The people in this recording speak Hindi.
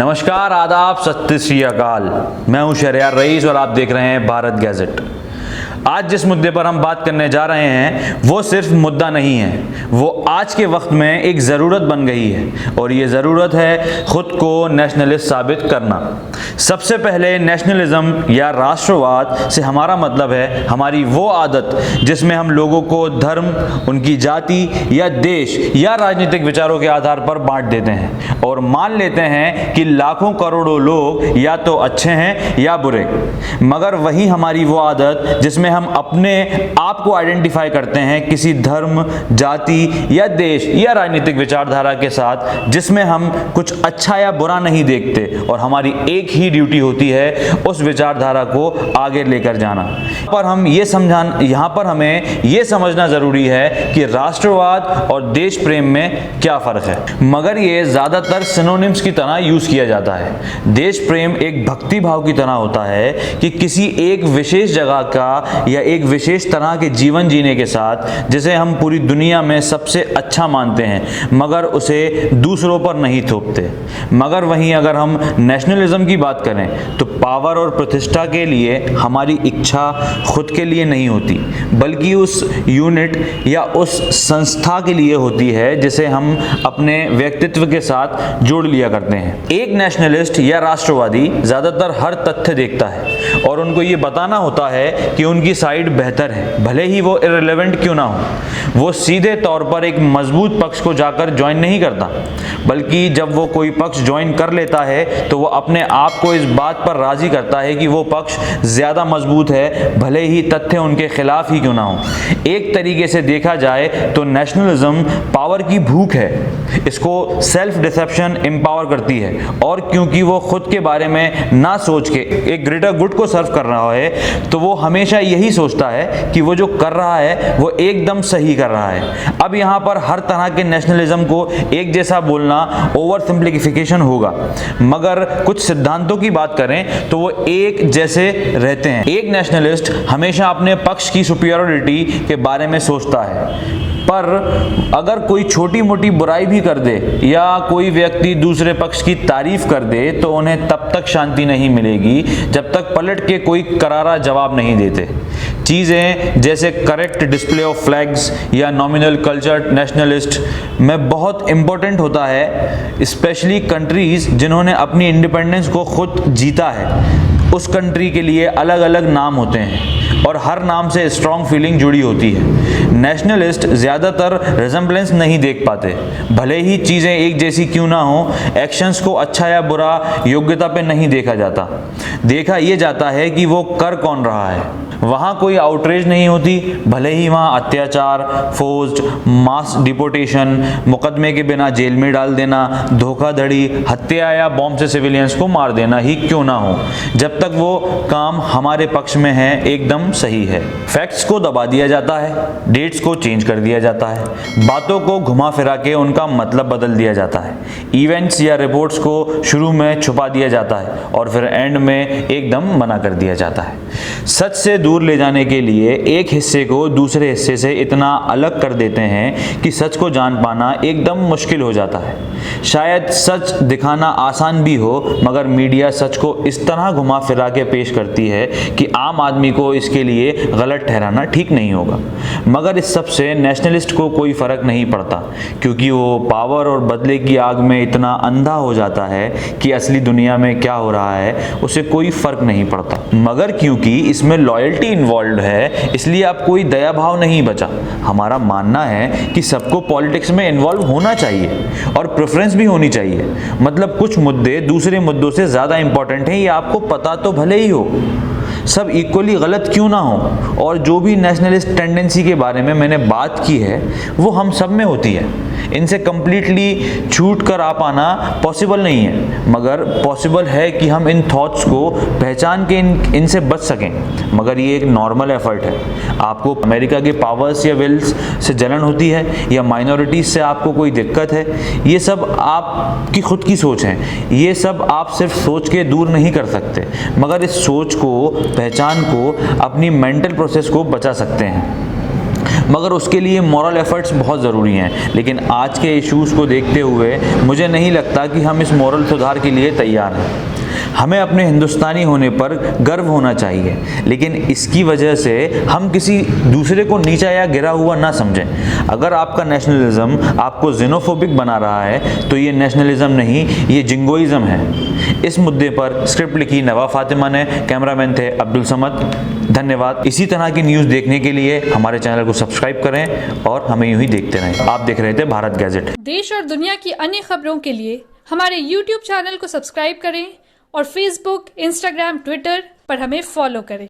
नमस्कार, आदाब, सत श्री अकाल। मैं हूं शहरयार रईस और आप देख रहे हैं भारत गैजेट। आज जिस मुद्दे पर हम बात करने जा रहे हैं वो सिर्फ मुद्दा नहीं है, वो आज के वक्त में एक ज़रूरत बन गई है और ये ज़रूरत है खुद को नेशनलिस्ट साबित करना। सबसे पहले नेशनलिज्म या राष्ट्रवाद से हमारा मतलब है हमारी वो आदत जिसमें हम लोगों को धर्म, उनकी जाति या देश या राजनीतिक विचारों के आधार पर बांट देते हैं और मान लेते हैं कि लाखों करोड़ों लोग या तो अच्छे हैं या बुरे। मगर वही हमारी वो आदत जिसमें हम अपने आप को आइडेंटिफाई करते हैं किसी धर्म, जाति या देश या राजनीतिक विचारधारा के साथ, जिसमें हम कुछ अच्छा या बुरा नहीं देखते और हमारी एक ही ड्यूटी होती है उस विचारधारा को आगे लेकर जाना। यहाँ पर हमें ये समझना जरूरी है कि राष्ट्रवाद और देश प्रेम में क्या फर्क है, मगर ये ज्यादातर सिनोनिम्स की तरह यूज किया जाता है। देश प्रेम एक भक्ति भाव की तरह होता है कि किसी एक विशेष जगह का या एक विशेष तरह के जीवन जीने के साथ जिसे हम पूरी दुनिया में सबसे अच्छा मानते हैं, मगर उसे दूसरों पर नहीं थोपते। मगर वहीं अगर हम नेशनलिज्म की बात करें तो पावर और प्रतिष्ठा के लिए हमारी इच्छा खुद के लिए नहीं होती, बल्कि उस यूनिट या उस संस्था के लिए होती है जिसे हम अपने व्यक्तित्व के साथ जोड़ लिया करते हैं। एक नेशनलिस्ट या राष्ट्रवादी ज़्यादातर हर तथ्य देखता है और उनको ये बताना होता है कि उनकी साइड बेहतर है, भले ही वो इररिलेवेंट क्यों ना हो। वो सीधे तौर पर एक मजबूत पक्ष को जाकर ज्वाइन नहीं करता, बल्कि जब वो कोई पक्ष ज्वाइन कर लेता है तो वो अपने आप को इस बात पर राजी करता है कि वो पक्ष ज़्यादा मजबूत है, भले ही तथ्य उनके खिलाफ ही क्यों ना हो। एक तरीके से देखा जाए तो नेशनलिज्म पावर की भूख है, इसको सेल्फ डिसेप्शन एम्पावर करती है, और क्योंकि वो खुद के बारे में ना सोच के एक ग्रेटर गुड को सर्व कर रहा है तो वो हमेशा यही सोचता है कि वो जो कर रहा है वो एकदम सही कर रहा है। अब यहाँ पर हर तरह के नेशनलिज्म को एक जैसा बोलना ओवर सिंप्लीफिकेशन होगा, मगर कुछ सिद्धांतों की बात करें तो वो एक जैसे रहते हैं। एक नेशनलिस्ट हमेशा अपने पक्ष की सुपीरियरिटी के बारे में सोचता है, पर अगर कोई छोटी मोटी बुराई भी कर दे या कोई व्यक्ति दूसरे पक्ष की तारीफ कर दे तो उन्हें तब तक शांति नहीं मिलेगी जब तक पलट के कोई करारा जवाब नहीं देते। चीज़ें जैसे करेक्ट डिस्प्ले ऑफ फ्लैग्स या नॉमिनल कल्चर नेशनलिस्ट में बहुत इम्पोर्टेंट होता है, स्पेशली कंट्रीज़ जिन्होंने अपनी इंडिपेंडेंस को खुद जीता है। उस कंट्री के लिए अलग अलग नाम होते हैं और हर नाम से स्ट्रॉन्ग फीलिंग जुड़ी होती है। नेशनलिस्ट ज़्यादातर रिजेम्बलेंस नहीं देख पाते, भले ही चीज़ें एक जैसी क्यों ना हो। एक्शंस को अच्छा या बुरा योग्यता पे नहीं देखा जाता, देखा ये जाता है कि वो कर कौन रहा है। वहाँ कोई आउटरेज नहीं होती, भले ही वहाँ अत्याचार, फोर्स्ड मास डिपोर्टेशन, मुकदमे के बिना जेल में डाल देना, धोखाधड़ी, हत्या या बॉम्ब से सिविलियंस को मार देना ही क्यों ना हो, जब तक वो काम हमारे पक्ष में है एकदम सही है। फैक्ट्स को दबा दिया जाता है, डेट्स को चेंज कर दिया जाता है, बातों को घुमा फिरा के उनका मतलब बदल दिया जाता है, इवेंट्स या रिपोर्ट्स को शुरू में छुपा दिया जाता है और फिर एंड में एकदम मना कर दिया जाता है। सच से दूर ले जाने के लिए एक हिस्से को दूसरे हिस्से से इतना अलग कर देते हैं कि सच को जान पाना एकदम मुश्किल हो जाता है। शायद सच दिखाना आसान भी हो, मगर मीडिया सच को इस तरह घुमा फिरा के पेश करती है कि आम आदमी को इसके लिए गलत ठहराना ठीक नहीं होगा। मगर इस सब से नेशनलिस्ट को कोई फ़र्क नहीं पड़ता, क्योंकि वो पावर और बदले की आग में इतना अंधा हो जाता है कि असली दुनिया में क्या हो रहा है उसे कोई फ़र्क नहीं पड़ता। मगर क्योंकि इसमें लॉयल्टी इन्वॉल्व है, इसलिए अब कोई दया भाव नहीं बचा। हमारा मानना है कि सबको पॉलिटिक्स में इन्वॉल्व होना चाहिए और प्रेफरेंस भी होनी चाहिए। मतलब कुछ मुद्दे दूसरे मुद्दों से ज़्यादा इंपॉर्टेंट हैं, ये आपको पता तो भले ही हो। सब इक्वली गलत क्यों ना हो, और जो भी नेशनलिस्ट टेंडेंसी के बारे में मैंने बात की है वो हम सब में होती है। इनसे कम्प्लीटली छूट कर आ पाना पॉसिबल नहीं है, मगर पॉसिबल है कि हम इन थॉट्स को पहचान के इनसे बच सकें। मगर ये एक नॉर्मल एफर्ट है। आपको अमेरिका के पावर्स या विल्स से जलन होती है या माइनॉरिटीज़ से आपको कोई दिक्कत है, ये सब आपकी खुद की सोच है। ये सब आप सिर्फ सोच के दूर नहीं कर सकते, मगर इस सोच को, पहचान को, अपनी मेंटल प्रोसेस को बचा सकते हैं। मगर उसके लिए मॉरल एफर्ट्स बहुत ज़रूरी हैं। लेकिन आज के इश्यूज़ को देखते हुए मुझे नहीं लगता कि हम इस मॉरल सुधार के लिए तैयार हैं। हमें अपने हिंदुस्तानी होने पर गर्व होना चाहिए, लेकिन इसकी वजह से हम किसी दूसरे को नीचा या गिरा हुआ ना समझें। अगर आपका नेशनलिज्म आपको जेनोफोबिक बना रहा है तो ये नेशनलिज्म नहीं, ये जिंगोइज्म है। इस मुद्दे पर स्क्रिप्ट लिखी नवा फातिमा ने, कैमरामैन थे अब्दुल समद। धन्यवाद। इसी तरह की न्यूज़ देखने के लिए हमारे चैनल को सब्सक्राइब करें और हमें यूं ही देखते रहें। आप देख रहे थे भारत गैजेट। देश और दुनिया की अन्य खबरों के लिए हमारे YouTube चैनल को सब्सक्राइब करें और Facebook, Instagram, Twitter पर हमें फॉलो करें।